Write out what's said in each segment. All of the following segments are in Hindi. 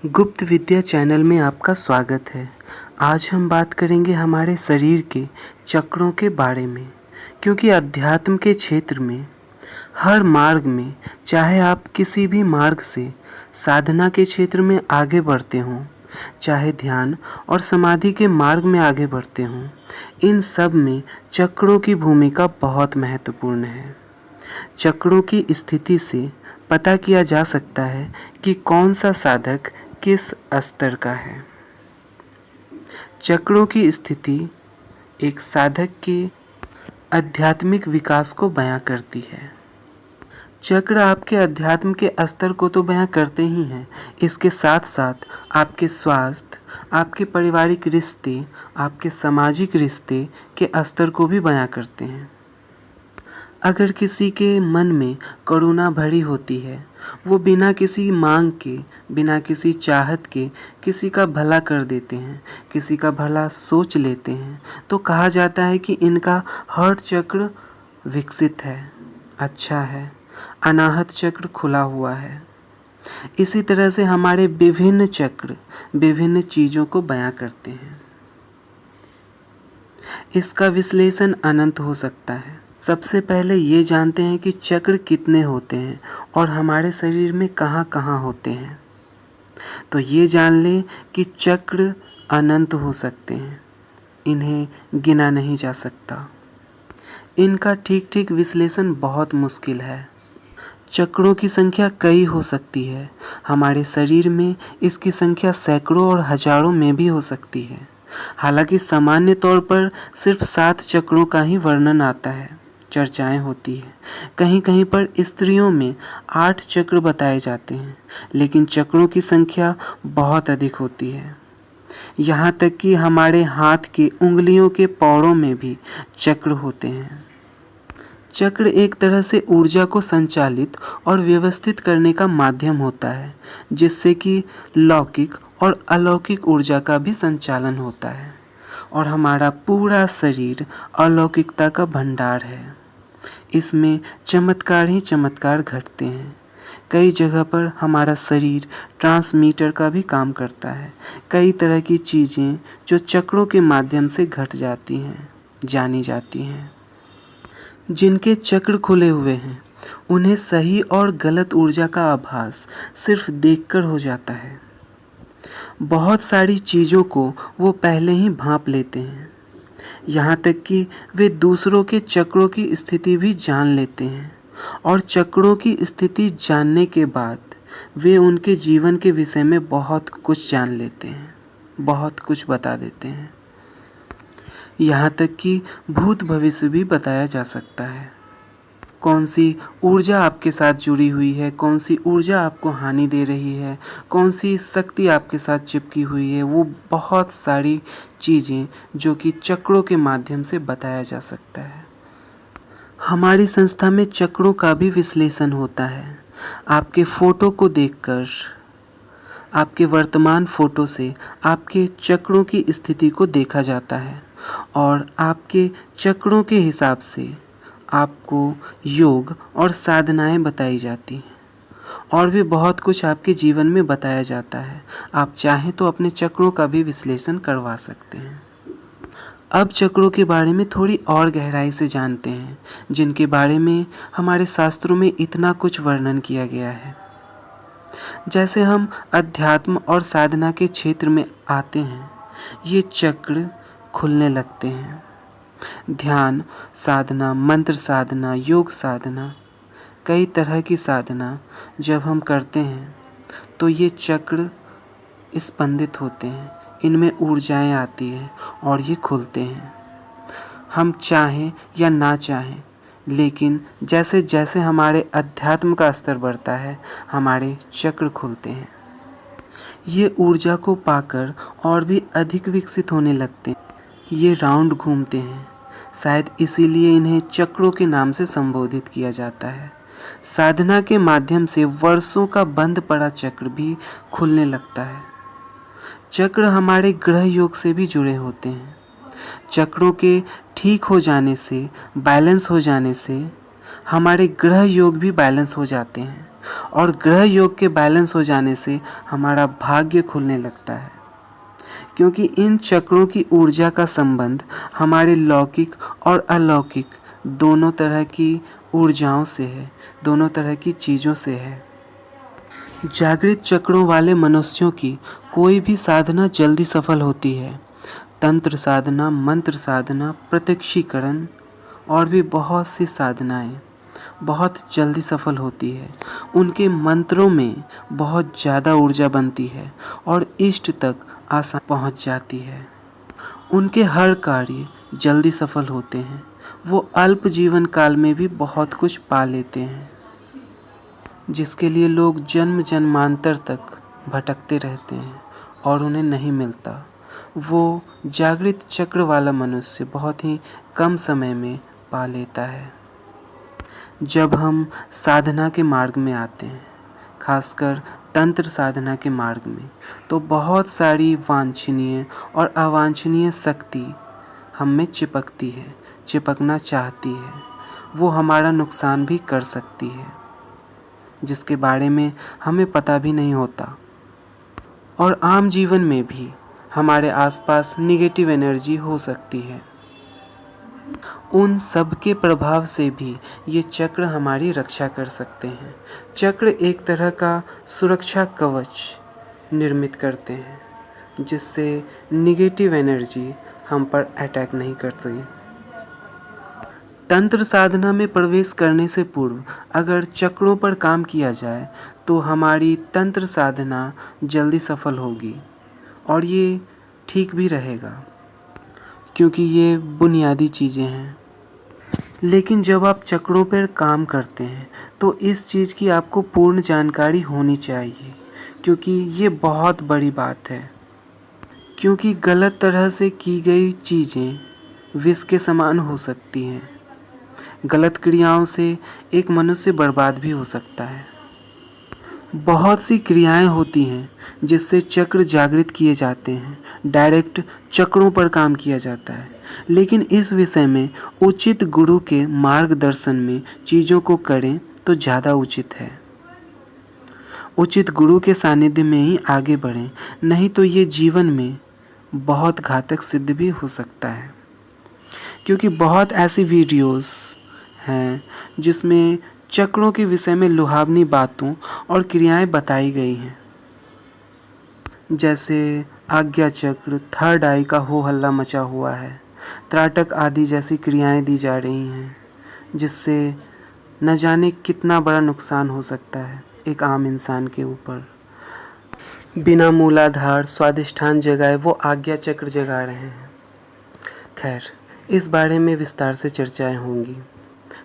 गुप्त विद्या चैनल में आपका स्वागत है। आज हम बात करेंगे हमारे शरीर के चक्रों के बारे में, क्योंकि अध्यात्म के क्षेत्र में हर मार्ग में, चाहे आप किसी भी मार्ग से साधना के क्षेत्र में आगे बढ़ते हों, चाहे ध्यान और समाधि के मार्ग में आगे बढ़ते हों, इन सब में चक्रों की भूमिका बहुत महत्वपूर्ण है। चक्रों की स्थिति से पता किया जा सकता है कि कौन सा साधक किस स्तर का है। चक्रों की स्थिति एक साधक के आध्यात्मिक विकास को बयां करती है। चक्र आपके अध्यात्म के स्तर को तो बयां करते ही हैं, इसके साथ साथ आपके स्वास्थ्य, आपके पारिवारिक रिश्ते, आपके सामाजिक रिश्ते के स्तर को भी बयां करते हैं। अगर किसी के मन में करुणा भरी होती है, वो बिना किसी मांग के, बिना किसी चाहत के किसी का भला कर देते हैं, किसी का भला सोच लेते हैं, तो कहा जाता है कि इनका हार्ट चक्र विकसित है, अच्छा है, अनाहत चक्र खुला हुआ है। इसी तरह से हमारे विभिन्न चक्र विभिन्न चीज़ों को बयां करते हैं। इसका विश्लेषण अनंत हो सकता है। सबसे पहले ये जानते हैं कि चक्र कितने होते हैं और हमारे शरीर में कहाँ कहाँ होते हैं। तो ये जान लें कि चक्र अनंत हो सकते हैं, इन्हें गिना नहीं जा सकता। इनका ठीक ठीक विश्लेषण बहुत मुश्किल है। चक्रों की संख्या कई हो सकती है। हमारे शरीर में इसकी संख्या सैकड़ों और हजारों में भी हो सकती है। हालांकि सामान्य तौर पर सिर्फ 7 चक्रों का ही वर्णन आता है, चर्चाएं होती है। कहीं कहीं पर स्त्रियों में 8 चक्र बताए जाते हैं, लेकिन चक्रों की संख्या बहुत अधिक होती है। यहाँ तक कि हमारे हाथ की उंगलियों के पौड़ों में भी चक्र होते हैं। चक्र एक तरह से ऊर्जा को संचालित और व्यवस्थित करने का माध्यम होता है, जिससे कि लौकिक और अलौकिक ऊर्जा का भी संचालन होता है। और हमारा पूरा शरीर अलौकिकता का भंडार है। इसमें चमत्कार ही चमत्कार घटते हैं। कई जगह पर हमारा शरीर ट्रांसमीटर का भी काम करता है। कई तरह की चीज़ें जो चक्रों के माध्यम से घट जाती हैं, जानी जाती हैं। जिनके चक्र खुले हुए हैं, उन्हें सही और गलत ऊर्जा का आभास सिर्फ देखकर हो जाता है। बहुत सारी चीज़ों को वो पहले ही भांप लेते हैं, यहाँ तक कि वे दूसरों के चक्रों की स्थिति भी जान लेते हैं। और चक्रों की स्थिति जानने के बाद वे उनके जीवन के विषय में बहुत कुछ जान लेते हैं, बहुत कुछ बता देते हैं। यहाँ तक कि भूत भविष्य भी बताया जा सकता है। कौन सी ऊर्जा आपके साथ जुड़ी हुई है, कौन सी ऊर्जा आपको हानि दे रही है, कौन सी शक्ति आपके साथ चिपकी हुई है, वो बहुत सारी चीज़ें जो कि चक्रों के माध्यम से बताया जा सकता है। हमारी संस्था में चक्रों का भी विश्लेषण होता है। आपके फ़ोटो को देखकर, आपके वर्तमान फ़ोटो से आपके चक्रों की स्थिति को देखा जाता है और आपके चक्रों के हिसाब से आपको योग और साधनाएं बताई जाती हैं और भी बहुत कुछ आपके जीवन में बताया जाता है। आप चाहें तो अपने चक्रों का भी विश्लेषण करवा सकते हैं। अब चक्रों के बारे में थोड़ी और गहराई से जानते हैं, जिनके बारे में हमारे शास्त्रों में इतना कुछ वर्णन किया गया है। जैसे हम अध्यात्म और साधना के क्षेत्र में आते हैं, ये चक्र खुलने लगते हैं। ध्यान साधना, मंत्र साधना, योग साधना, कई तरह की साधना जब हम करते हैं तो ये चक्र स्पंदित होते हैं, इनमें ऊर्जाएं आती हैं और ये खुलते हैं। हम चाहें या ना चाहें, लेकिन जैसे जैसे हमारे अध्यात्म का स्तर बढ़ता है, हमारे चक्र खुलते हैं। ये ऊर्जा को पाकर और भी अधिक विकसित होने लगते हैं। ये राउंड घूमते हैं, शायद इसीलिए इन्हें चक्रों के नाम से संबोधित किया जाता है। साधना के माध्यम से वर्षों का बंद पड़ा चक्र भी खुलने लगता है। चक्र हमारे ग्रह योग से भी जुड़े होते हैं। चक्रों के ठीक हो जाने से, बैलेंस हो जाने से हमारे ग्रह योग भी बैलेंस हो जाते हैं। और ग्रह योग के बैलेंस हो जाने से हमारा भाग्य खुलने लगता है, क्योंकि इन चक्रों की ऊर्जा का संबंध हमारे लौकिक और अलौकिक दोनों तरह की ऊर्जाओं से है, दोनों तरह की चीज़ों से है। जागृत चक्रों वाले मनुष्यों की कोई भी साधना जल्दी सफल होती है। तंत्र साधना, मंत्र साधना, प्रत्यक्षीकरण और भी बहुत सी साधनाएं बहुत जल्दी सफल होती है। उनके मंत्रों में बहुत ज़्यादा ऊर्जा बनती है और इष्ट तक आसान पहुंच जाती है। उनके हर कार्य जल्दी सफल होते हैं। वो अल्प जीवन काल में भी बहुत कुछ पा लेते हैं, जिसके लिए लोग जन्म जन्मांतर तक भटकते रहते हैं और उन्हें नहीं मिलता। वो जागृत चक्र वाला मनुष्य बहुत ही कम समय में पा लेता है। जब हम साधना के मार्ग में आते हैं, खासकर तंत्र साधना के मार्ग में, तो बहुत सारी वांछनीय और अवांछनीय शक्ति हम में चिपकती है, चिपकना चाहती है। वो हमारा नुकसान भी कर सकती है, जिसके बारे में हमें पता भी नहीं होता। और आम जीवन में भी हमारे आसपास निगेटिव एनर्जी हो सकती है। उन सब के प्रभाव से भी ये चक्र हमारी रक्षा कर सकते हैं। चक्र एक तरह का सुरक्षा कवच निर्मित करते हैं, जिससे निगेटिव एनर्जी हम पर अटैक नहीं कर सके। तंत्र साधना में प्रवेश करने से पूर्व अगर चक्रों पर काम किया जाए तो हमारी तंत्र साधना जल्दी सफल होगी और ये ठीक भी रहेगा, क्योंकि ये बुनियादी चीज़ें हैं। लेकिन जब आप चक्रों पर काम करते हैं तो इस चीज़ की आपको पूर्ण जानकारी होनी चाहिए, क्योंकि ये बहुत बड़ी बात है। क्योंकि गलत तरह से की गई चीज़ें विष के समान हो सकती हैं। गलत क्रियाओं से एक मनुष्य बर्बाद भी हो सकता है। बहुत सी क्रियाएं होती हैं जिससे चक्र जागृत किए जाते हैं, डायरेक्ट चक्रों पर काम किया जाता है। लेकिन इस विषय में उचित गुरु के मार्गदर्शन में चीज़ों को करें तो ज़्यादा उचित है। उचित गुरु के सानिध्य में ही आगे बढ़ें, नहीं तो ये जीवन में बहुत घातक सिद्ध भी हो सकता है। क्योंकि बहुत ऐसी वीडियोस हैं जिसमें चक्रों के विषय में लुभावनी बातों और क्रियाएं बताई गई हैं, जैसे आज्ञा चक्र, थर्ड आई का हो हल्ला मचा हुआ है, त्राटक आदि जैसी क्रियाएं दी जा रही हैं, जिससे न जाने कितना बड़ा नुकसान हो सकता है एक आम इंसान के ऊपर। बिना मूलाधार स्वादिष्ठान जगाए वो आज्ञा चक्र जगा रहे हैं। खैर, इस बारे में विस्तार से चर्चाएं होंगी।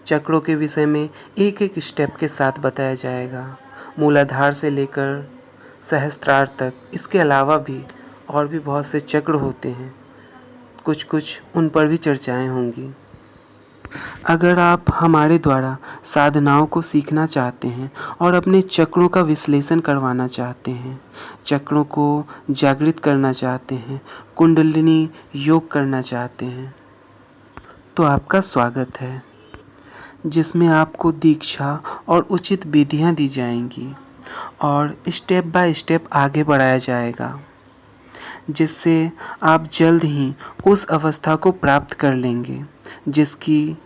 चक्रों के विषय में एक एक स्टेप के साथ बताया जाएगा, मूलाधार से लेकर सहस्त्रार तक। इसके अलावा भी और भी बहुत से चक्र होते हैं, कुछ उन पर भी चर्चाएं होंगी। अगर आप हमारे द्वारा साधनाओं को सीखना चाहते हैं और अपने चक्रों का विश्लेषण करवाना चाहते हैं, चक्रों को जागृत करना चाहते हैं, कुंडलिनी योग करना चाहते हैं, तो आपका स्वागत है, जिसमें आपको दीक्षा और उचित विधियां दी जाएंगी और स्टेप बाय स्टेप आगे बढ़ाया जाएगा, जिससे आप जल्द ही उस अवस्था को प्राप्त कर लेंगे जिसकी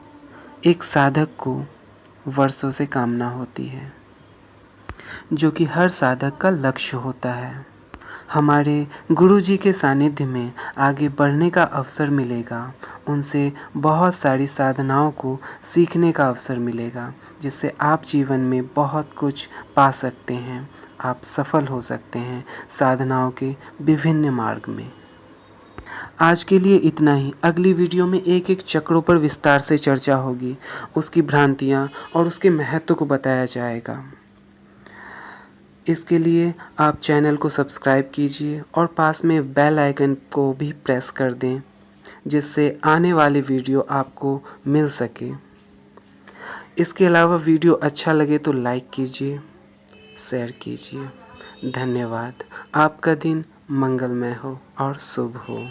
एक साधक को वर्षों से कामना होती है, जो कि हर साधक का लक्ष्य होता है। हमारे गुरु जी के सानिध्य में आगे बढ़ने का अवसर मिलेगा, उनसे बहुत सारी साधनाओं को सीखने का अवसर मिलेगा, जिससे आप जीवन में बहुत कुछ पा सकते हैं, आप सफल हो सकते हैं साधनाओं के विभिन्न मार्ग में। आज के लिए इतना ही। अगली वीडियो में एक एक चक्रों पर विस्तार से चर्चा होगी, उसकी भ्रांतियाँ और उसके महत्व को बताया जाएगा। इसके लिए आप चैनल को सब्सक्राइब कीजिए और पास में बेल आइकन को भी प्रेस कर दें, जिससे आने वाली वीडियो आपको मिल सके। इसके अलावा वीडियो अच्छा लगे तो लाइक कीजिए, शेयर कीजिए। धन्यवाद। आपका दिन मंगलमय हो और शुभ हो।